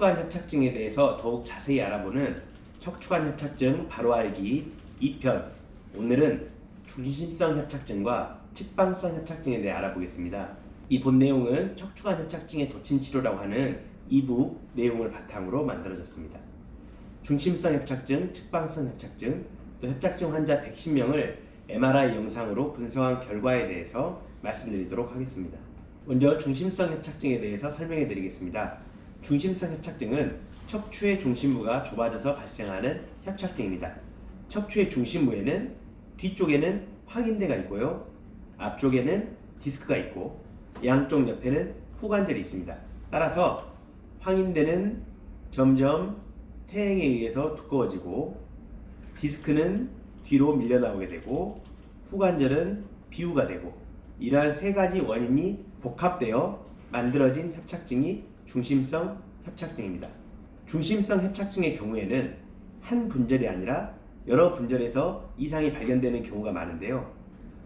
척추관 협착증에 대해서 더욱 자세히 알아보는 척추관 협착증 바로 알기 2편. 오늘은 중심성 협착증과 측방성 협착증에 대해 알아보겠습니다. 이 본 내용은 척추관 협착증의 도친 치료라고 하는 2부 내용을 바탕으로 만들어졌습니다. 중심성 협착증, 측방성 협착증, 또 협착증 환자 110명을 MRI 영상으로 분석한 결과에 대해서 말씀드리도록 하겠습니다. 먼저 중심성 협착증에 대해서 설명해 드리겠습니다. 중심성 협착증은 척추의 중심부가 좁아져서 발생하는 협착증입니다. 척추의 중심부에는 뒤쪽에는 황인대가 있고요, 앞쪽에는 디스크가 있고 양쪽 옆에는 후관절이 있습니다. 따라서 황인대는 점점 퇴행에 의해서 두꺼워지고 디스크는 뒤로 밀려나오게 되고 후관절은 비우가 되고, 이러한 세 가지 원인이 복합되어 만들어진 협착증이 중심성 협착증입니다. 중심성 협착증의 경우에는 한 분절이 아니라 여러 분절에서 이상이 발견되는 경우가 많은데요.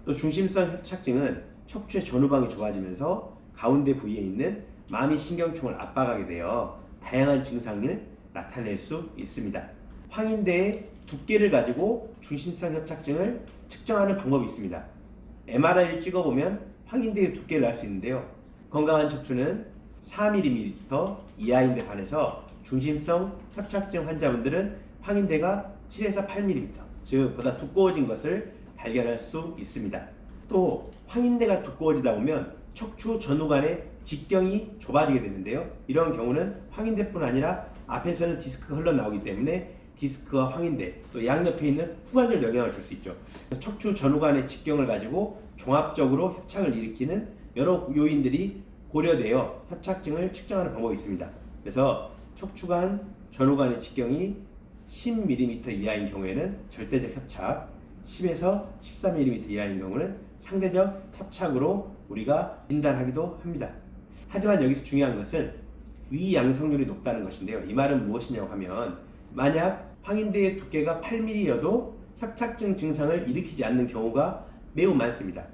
또 중심성 협착증은 척추의 전후방이 좁아지면서 가운데 부위에 있는 마미신경총을 압박하게 되어 다양한 증상을 나타낼 수 있습니다. 황인대의 두께를 가지고 중심성 협착증을 측정하는 방법이 있습니다. MRI를 찍어보면 황인대의 두께를 알 수 있는데요. 건강한 척추는 4mm 이하인데 반해서 중심성 협착증 환자분들은 황인대가 7에서 8mm, 즉 보다 두꺼워진 것을 발견할 수 있습니다. 또 황인대가 두꺼워지다 보면 척추 전후관의 직경이 좁아지게 되는데요. 이런 경우는 황인대뿐 아니라 앞에서는 디스크가 흘러나오기 때문에 디스크와 황인대, 또 양옆에 있는 후관절 영향을 줄 수 있죠. 척추 전후관의 직경을 가지고 종합적으로 협착을 일으키는 여러 요인들이 고려되어 협착증을 측정하는 방법이 있습니다. 그래서 척추관 전후관의 직경이 10mm 이하인 경우에는 절대적 협착, 10에서 14mm 이하인 경우는 상대적 협착으로 우리가 진단하기도 합니다. 하지만 여기서 중요한 것은 위양성률이 높다는 것인데요. 이 말은 무엇이냐고 하면, 만약 황인대의 두께가 8mm여도 협착증 증상을 일으키지 않는 경우가 매우 많습니다.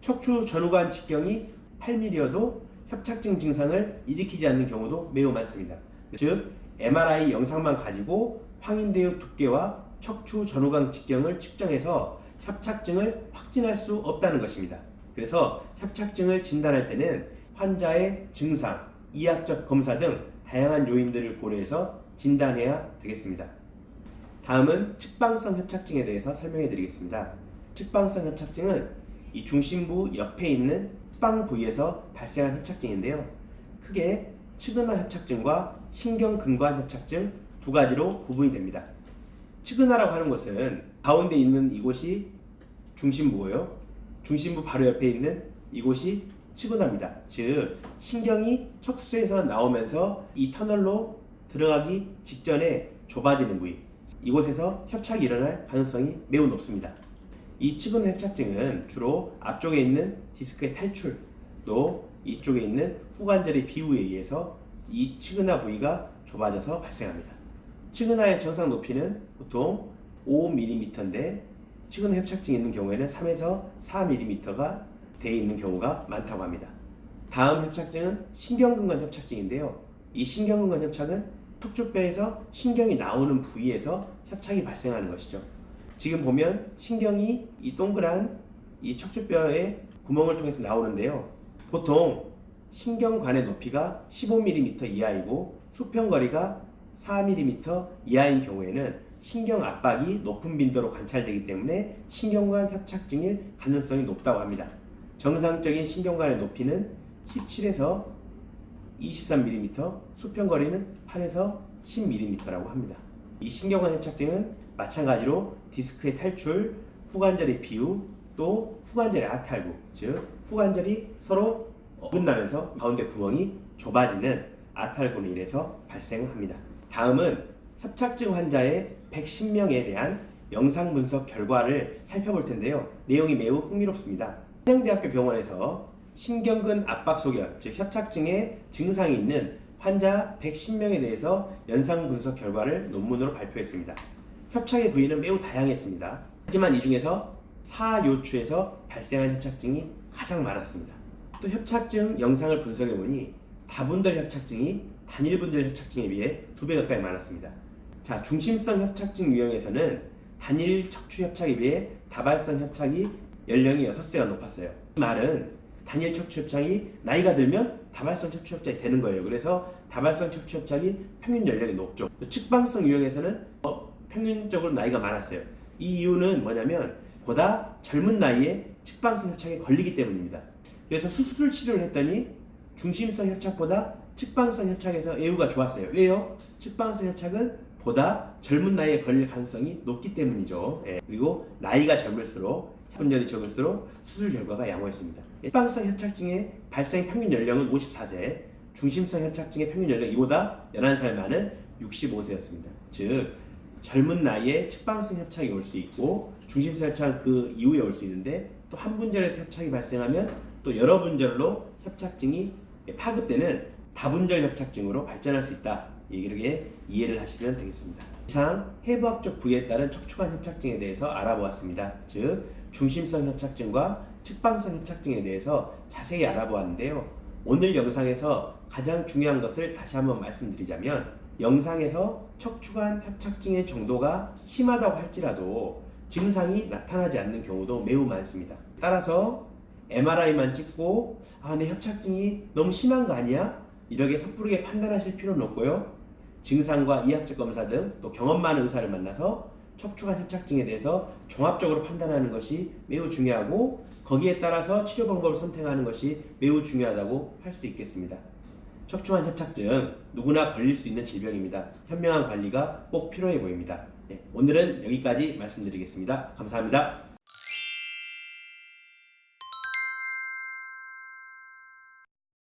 척추 전후관 직경이 8mm여도 협착증 증상을 일으키지 않는 경우도 매우 많습니다. 즉 MRI 영상만 가지고 황인대의 두께와 척추 전후관 직경을 측정해서 협착증을 확진할 수 없다는 것입니다. 그래서 협착증을 진단할 때는 환자의 증상, 이학적 검사 등 다양한 요인들을 고려해서 진단해야 되겠습니다. 다음은 측방성 협착증에 대해서 설명해 드리겠습니다. 측방성 협착증은 이 중심부 옆에 있는 측방 부위에서 발생한 협착증인데요. 크게 측은하 협착증과 신경근관 협착증 두 가지로 구분이 됩니다. 측은하라고 하는 것은 가운데 있는 이곳이 중심부고요, 중심부 바로 옆에 있는 이곳이 측은하입니다. 즉 신경이 척수에서 나오면서 이 터널로 들어가기 직전에 좁아지는 부위, 이곳에서 협착이 일어날 가능성이 매우 높습니다. 이 측은하 협착증은 주로 앞쪽에 있는 디스크의 탈출, 또 이쪽에 있는 후관절의 비우에 의해서 이 측은하 부위가 좁아져서 발생합니다. 측은하의 정상 높이는 보통 5mm인데 측은하 협착증이 있는 경우에는 3에서 4mm가 되어 있는 경우가 많다고 합니다. 다음 협착증은 신경근관 협착증인데요. 이 신경근관 협착은 척추뼈에서 신경이 나오는 부위에서 협착이 발생하는 것이죠. 지금 보면 신경이 이 동그란 이 척추뼈의 구멍을 통해서 나오는데요. 보통 신경관의 높이가 15mm 이하이고 수평거리가 4mm 이하인 경우에는 신경 압박이 높은 빈도로 관찰되기 때문에 신경관 협착증일 가능성이 높다고 합니다. 정상적인 신경관의 높이는 17에서 23mm, 수평거리는 8에서 10mm라고 합니다. 이 신경관 협착증은 마찬가지로 디스크의 탈출, 후관절의 비우, 또 후관절의 아탈구, 즉 후관절이 서로 어긋나면서 가운데 구멍이 좁아지는 아탈구로 인해서 발생합니다. 다음은 협착증 환자의 110명에 대한 영상 분석 결과를 살펴볼 텐데요. 내용이 매우 흥미롭습니다. 한양대학교 병원에서 신경근 압박소견, 즉 협착증의 증상이 있는 환자 110명에 대해서 영상 분석 결과를 논문으로 발표했습니다. 협착의 부위는 매우 다양했습니다. 하지만 이 중에서 사요추에서 발생한 협착증이 가장 많았습니다. 또 협착증 영상을 분석해보니 다분절 협착증이 단일 분절 협착증에 비해 2배 가까이 많았습니다. 자, 중심성 협착증 유형에서는 단일 척추 협착에 비해 다발성 협착이 연령이 6세가 높았어요. 이 말은 단일 척추 협착이 나이가 들면 다발성 척추 협착이 되는 거예요. 그래서 다발성 척추 협착이 평균 연령이 높죠. 측방성 유형에서는 평균적으로 나이가 많았어요. 이 이유는 뭐냐면 보다 젊은 나이에 측방성 협착에 걸리기 때문입니다. 그래서 수술 치료를 했더니 중심성 협착보다 측방성 협착에서 예후가 좋았어요. 왜요? 측방성 협착은 보다 젊은 나이에 걸릴 가능성이 높기 때문이죠. 예. 그리고 나이가 젊을수록 분절이 적을수록 수술 결과가 양호했습니다. 측방성 협착증의 발생 평균 연령은 54세, 중심성 협착증의 평균 연령 이보다 11살 많은 65세였습니다. 즉 젊은 나이에 측방성 협착이 올 수 있고 중심성 협착은 그 이후에 올 수 있는데 또 한 분절에서 협착이 발생하면 또 여러 분절로 협착증이 파급되는 다분절 협착증으로 발전할 수 있다. 이렇게 이해를 하시면 되겠습니다. 이상 해부학적 부위에 따른 척추관 협착증에 대해서 알아보았습니다. 즉 중심성 협착증과 측방성 협착증에 대해서 자세히 알아보았는데요. 오늘 영상에서 가장 중요한 것을 다시 한번 말씀드리자면 영상에서 척추관 협착증의 정도가 심하다고 할지라도 증상이 나타나지 않는 경우도 매우 많습니다. 따라서 MRI만 찍고 내 협착증이 너무 심한 거 아니야? 이렇게 섣부르게 판단하실 필요는 없고요. 증상과 이학적 검사 등 또 경험 많은 의사를 만나서 척추관 협착증에 대해서 종합적으로 판단하는 것이 매우 중요하고 거기에 따라서 치료 방법을 선택하는 것이 매우 중요하다고 할 수 있겠습니다. 척추관 협착증 누구나 걸릴 수 있는 질병입니다. 현명한 관리가 꼭 필요해 보입니다. 오늘은 여기까지 말씀드리겠습니다. 감사합니다.